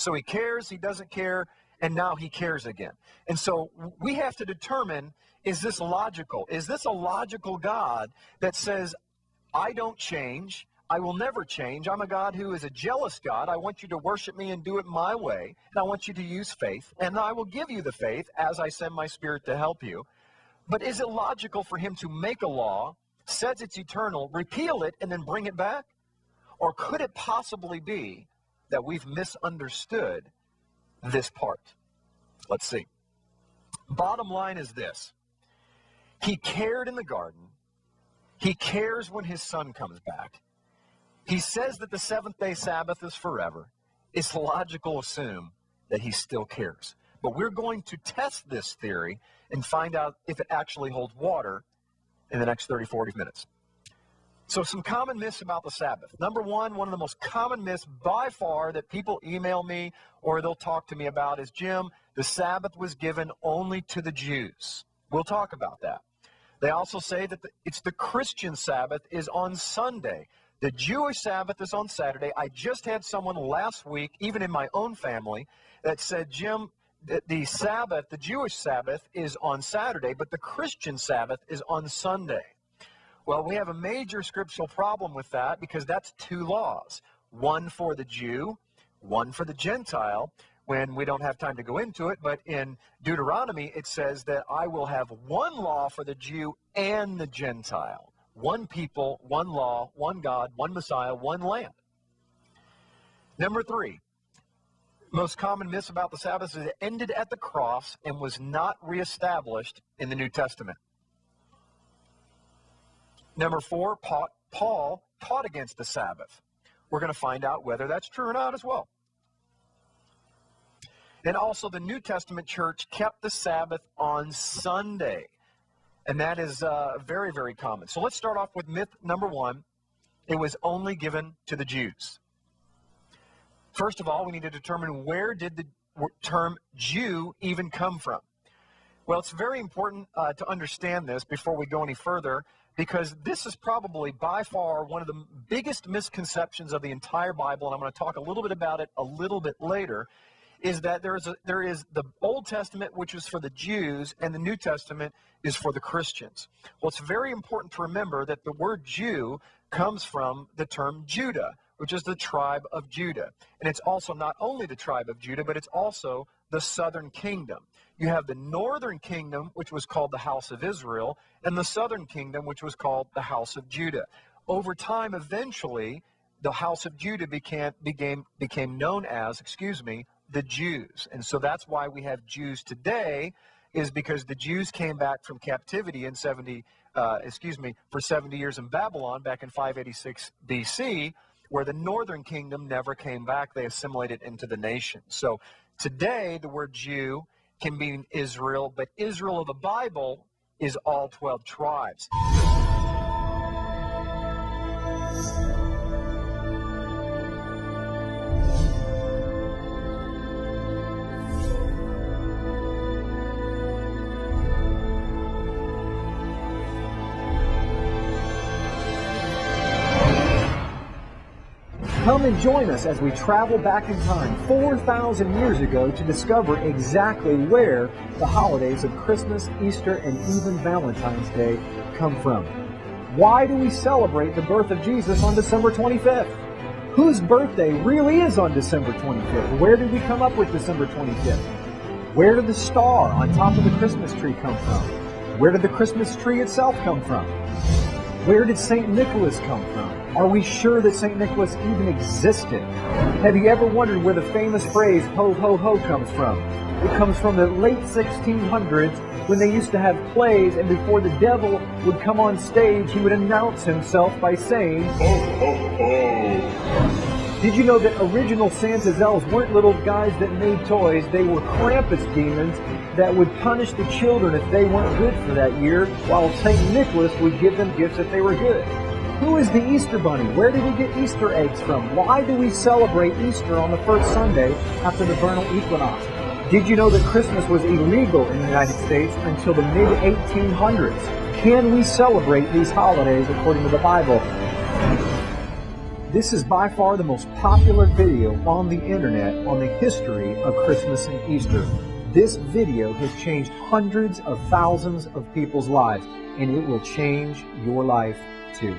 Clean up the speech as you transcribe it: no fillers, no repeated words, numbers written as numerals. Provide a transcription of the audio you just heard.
So he cares, he doesn't care, and now he cares again. And so we have to determine, is this logical? Is this a logical God that says, I don't change, I will never change, I'm a God who is a jealous God, I want you to worship me and do it my way, and I want you to use faith, and I will give you the faith as I send my Spirit to help you. But is it logical for him to make a law, says it's eternal, repeal it, and then bring it back? Or could it possibly be that we've misunderstood this part? Let's see. Bottom line is this. He cared in the garden. He cares when his son comes back. He says that the seventh-day Sabbath is forever. It's logical to assume that he still cares. But we're going to test this theory and find out if it actually holds water in the next 30, 40 minutes. So some common myths about the Sabbath. Number one of the most common myths by far that people email me or they'll talk to me about is, Jim, the Sabbath was given only to the Jews. We'll talk about that. They also say that it's the Christian Sabbath is on Sunday. The Jewish Sabbath is on Saturday. I just had someone last week, even in my own family, that said, Jim, the Sabbath, the Jewish Sabbath is on Saturday, but the Christian Sabbath is on Sunday. Well, we have a major scriptural problem with that because that's two laws. One for the Jew, one for the Gentile, when we don't have time to go into it. But in Deuteronomy, it says that I will have one law for the Jew and the Gentile. One people, one law, one God, one Messiah, one land. Number three, most common myths about the Sabbath is it ended at the cross and was not reestablished in the New Testament. Number four, Paul taught against the Sabbath. We're going to find out whether that's true or not as well. And also the New Testament church kept the Sabbath on Sunday. And that is very, very common. So let's start off with myth number one. It was only given to the Jews. First of all, we need to determine where did the term Jew even come from. Well, it's very important to understand this before we go any further, because this is probably by far one of the biggest misconceptions of the entire Bible, and I'm going to talk a little bit about it a little bit later, is that there is the Old Testament, which is for the Jews, and the New Testament is for the Christians. Well, it's very important to remember that the word Jew comes from the term Judah, which is the tribe of Judah. And it's also not only the tribe of Judah, but it's also the southern kingdom. You have the northern kingdom, which was called the house of Israel, and the southern kingdom, which was called the house of Judah. Over time, eventually, the house of Judah became known as, the Jews. And so that's why we have Jews today, is because the Jews came back from captivity in for 70 years in Babylon back in 586 BC, where the northern kingdom never came back. They assimilated into the nation. So today, the word Jew can mean Israel, but Israel of the Bible is all 12 tribes. Come and join us as we travel back in time 4,000 years ago to discover exactly where the holidays of Christmas, Easter, and even Valentine's Day come from. Why do we celebrate the birth of Jesus on December 25th? Whose birthday really is on December 25th? Where did we come up with December 25th? Where did the star on top of the Christmas tree come from? Where did the Christmas tree itself come from? Where did St. Nicholas come from? Are we sure that St. Nicholas even existed? Have you ever wondered where the famous phrase, ho, ho, ho, comes from? It comes from the late 1600s when they used to have plays, and before the devil would come on stage, he would announce himself by saying, ho, ho, ho. Did you know that original Santa's elves weren't little guys that made toys? They were Krampus demons that would punish the children if they weren't good for that year, while St. Nicholas would give them gifts if they were good. Who is the Easter Bunny? Where did we get Easter eggs from? Why do we celebrate Easter on the first Sunday after the vernal equinox? Did you know that Christmas was illegal in the United States until the mid-1800s? Can we celebrate these holidays according to the Bible? This is by far the most popular video on the internet on the history of Christmas and Easter. This video has changed hundreds of thousands of people's lives, and it will change your life too.